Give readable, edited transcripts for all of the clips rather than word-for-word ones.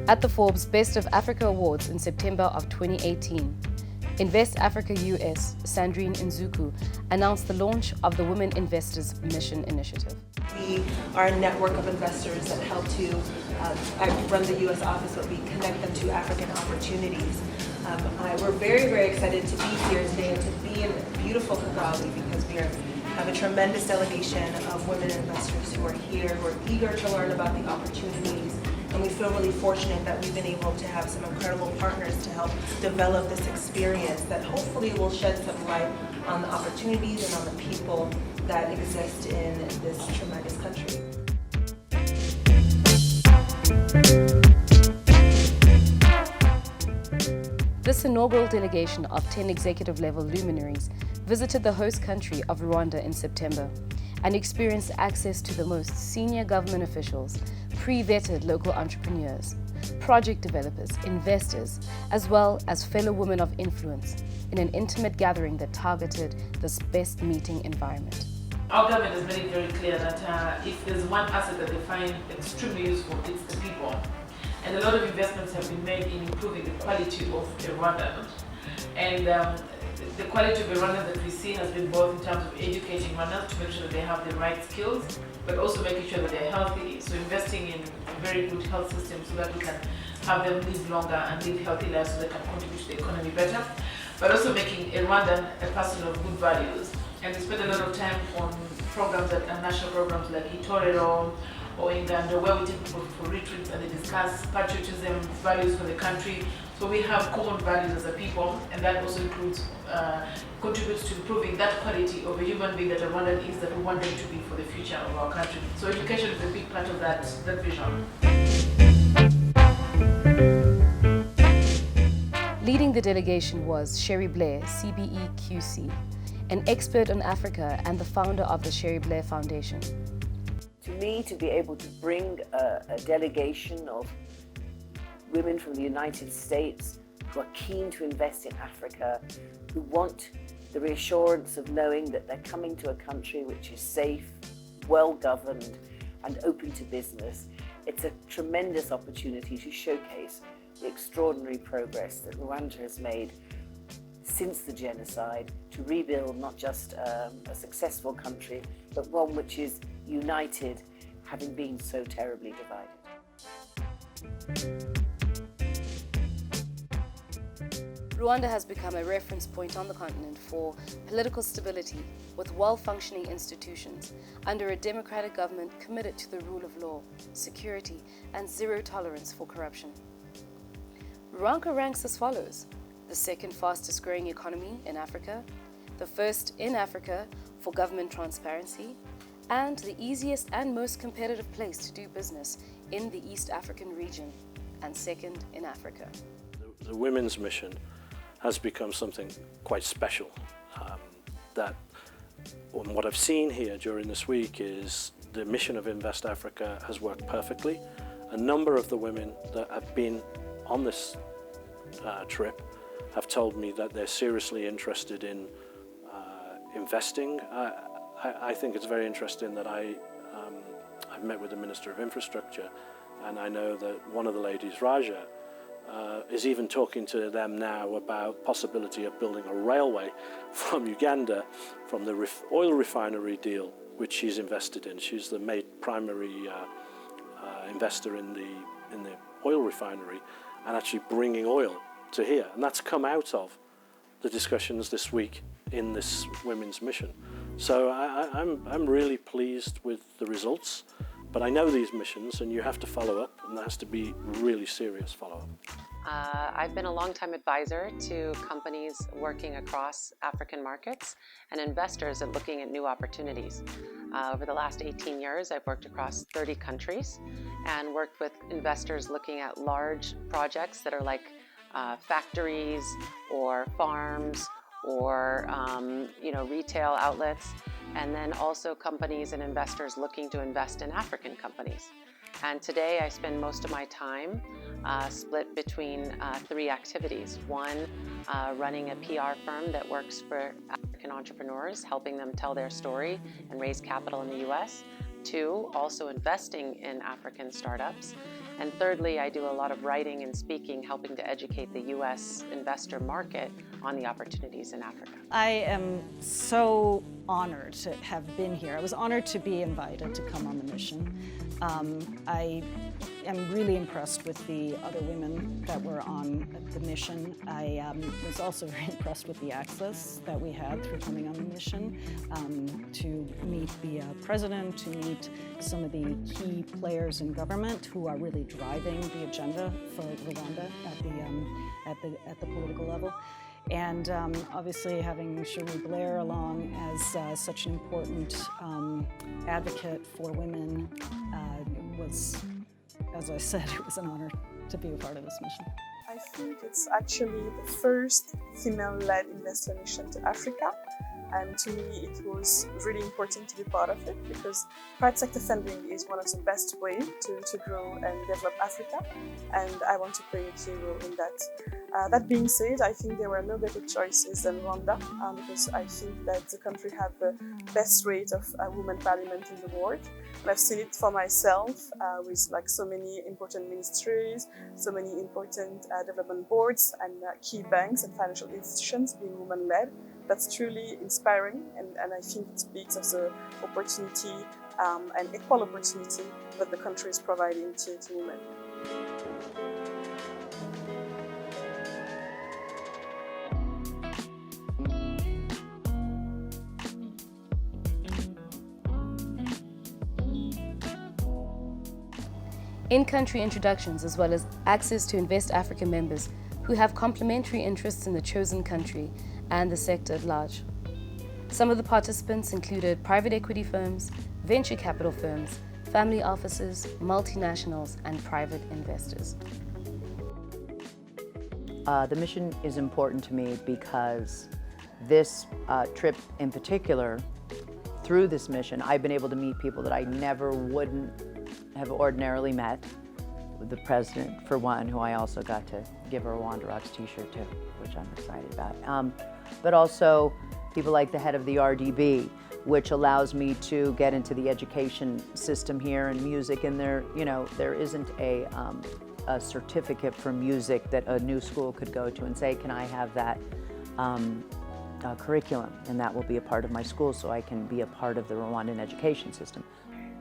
At the Forbes Best of Africa Awards in September of 2018, Invest Africa US, Sandrine Nzuku, announced the launch of the Women Investors Mission Initiative. We are a network of investors that help to run the U.S. office, but we connect them to African opportunities. We're very, very excited to be here today and to be in beautiful Kigali because we have a tremendous delegation of women investors who are here, who are eager to learn about the opportunities. And we feel really fortunate that we've been able to have some incredible partners to help develop this experience that hopefully will shed some light on the opportunities and on the people that exist in this tremendous country. This inaugural delegation of 10 executive-level luminaries visited the host country of Rwanda in September and experienced access to the most senior government officials, pre-vetted local entrepreneurs, project developers, investors, as well as fellow women of influence in an intimate gathering that targeted this best meeting environment. Our government has made it very clear that if there's one asset that they find extremely useful, it's the people. And a lot of investments have been made in improving the quality of the Rwandan. And the quality of the Rwandan that we see has been both in terms of educating Rwandans to make sure that they have the right skills, but also making sure that they're healthy. So investing in a very good health system so that we can have them live longer and live healthy lives so they can contribute to the economy better. But also making a Rwandan a person of good values. And we spend a lot of time on programs and national programs like Itorero or Ingando, where we take people for retreats and they discuss patriotism, values for the country. So we have common values as a people, and that also includes, contributes to improving that quality of a human being that a Rwandan is, that we want them to be for the future of our country. So education is a big part of that vision. Leading the delegation was Sherry Blair, CBE QC, an expert on Africa and the founder of the Sherry Blair Foundation. To me, to be able to bring a delegation of women from the United States who are keen to invest in Africa, who want the reassurance of knowing that they're coming to a country which is safe, well-governed, and open to business, it's a tremendous opportunity to showcase the extraordinary progress that Rwanda has made since the genocide to rebuild not just a successful country, but one which is united, having been so terribly divided. Rwanda has become a reference point on the continent for political stability with well-functioning institutions under a democratic government committed to the rule of law, security, and zero tolerance for corruption. Rwanda ranks as follows: the second fastest growing economy in Africa, the first in Africa for government transparency, and the easiest and most competitive place to do business in the East African region, and second in Africa. The Women's Mission has become something quite special. What I've seen here during this week is the mission of Invest Africa has worked perfectly. A number of the women that have been on this trip have told me that they're seriously interested in investing. I think it's very interesting that I've met with the Minister of Infrastructure, and I know that one of the ladies, Raja, is even talking to them now about possibility of building a railway from Uganda, from the oil refinery deal which she's invested in. She's the primary investor in the oil refinery, and actually bringing oil to here. And that's come out of the discussions this week in this women's mission. So I'm really pleased with the results, but I know these missions and you have to follow up, and there has to be really serious follow-up. I've been a long-time advisor to companies working across African markets and investors and looking at new opportunities. Over the last 18 years, I've worked across 30 countries and worked with investors looking at large projects that are like factories or farms or retail outlets, and then also companies and investors looking to invest in African companies. And today I spend most of my time split between 3 activities. One, running a PR firm that works for African entrepreneurs, helping them tell their story and raise capital in the US. 2, also investing in African startups. And thirdly, I do a lot of writing and speaking, helping to educate the US investor market on the opportunities in Africa. I am so honored to have been here. I was honored to be invited to come on the mission. I am really impressed with the other women that were on the mission. I was also very impressed with the access that we had through coming on the mission to meet the president, to meet some of the key players in government who are really driving the agenda for Rwanda at the political level. And obviously having Shirley Blair along as such an important advocate for women was, as I said, it was an honor to be a part of this mission. I think it's actually the first female-led investor mission to Africa. And to me, it was really important to be part of it because private sector funding is one of the best ways to grow and develop Africa. And I want to play a key role in that. That being said, I think there were no better choices than Rwanda because I think that the country has the best rate of women parliament in the world. And I've seen it for myself with like so many important ministries, so many important development boards and key banks and financial institutions being women-led. That's truly inspiring, and I think it speaks of the opportunity and equal opportunity that the country is providing to women. In-country introductions as well as access to Invest Africa members who have complementary interests in the chosen country and the sector at large. Some of the participants included private equity firms, venture capital firms, family offices, multinationals, and private investors. The mission is important to me because this trip in particular, through this mission, I've been able to meet people that I never wouldn't have ordinarily met. The president, for one, who I also got to give a Rwanda Rocks t-shirt to, which I'm excited about. But also people like the head of the RDB, which allows me to get into the education system here and music. And there isn't a certificate for music that a new school could go to and say, can I have that curriculum? And that will be a part of my school so I can be a part of the Rwandan education system.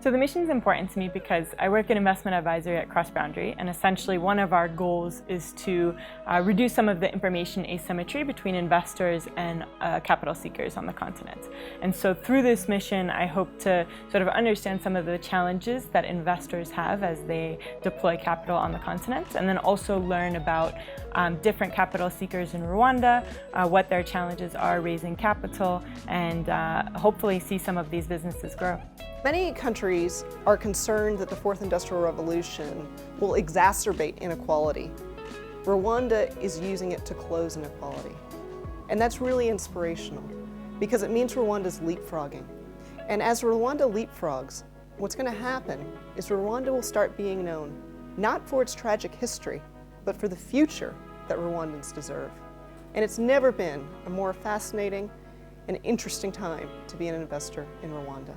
So the mission is important to me because I work in investment advisory at Cross Boundary, and essentially one of our goals is to reduce some of the information asymmetry between investors and capital seekers on the continent. And so through this mission, I hope to sort of understand some of the challenges that investors have as they deploy capital on the continent, and then also learn about different capital seekers in Rwanda, what their challenges are raising capital, and hopefully see some of these businesses grow. Many countries are concerned that the Fourth Industrial Revolution will exacerbate inequality. Rwanda is using it to close inequality. And that's really inspirational because it means Rwanda's leapfrogging. And as Rwanda leapfrogs, what's going to happen is Rwanda will start being known not for its tragic history, but for the future that Rwandans deserve. And it's never been a more fascinating and interesting time to be an investor in Rwanda.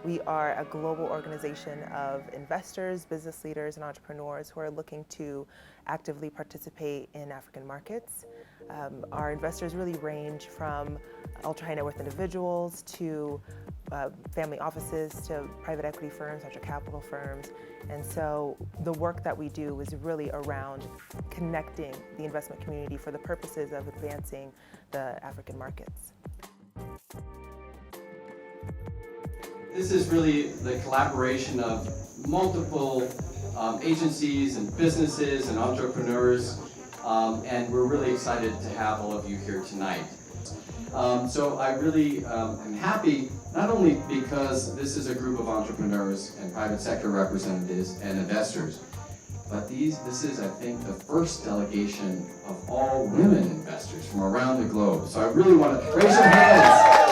We are a global organization of investors, business leaders, and entrepreneurs who are looking to actively participate in African markets. Our investors really range from ultra-high net worth individuals to family offices to private equity firms, venture capital firms. And so the work that we do is really around connecting the investment community for the purposes of advancing the African markets. This is really the collaboration of multiple agencies and businesses and entrepreneurs, and we're really excited to have all of you here tonight. So I really am happy, not only because this is a group of entrepreneurs and private sector representatives and investors, but this is, I think, the first delegation of all women investors from around the globe. So I really want to raise your hands.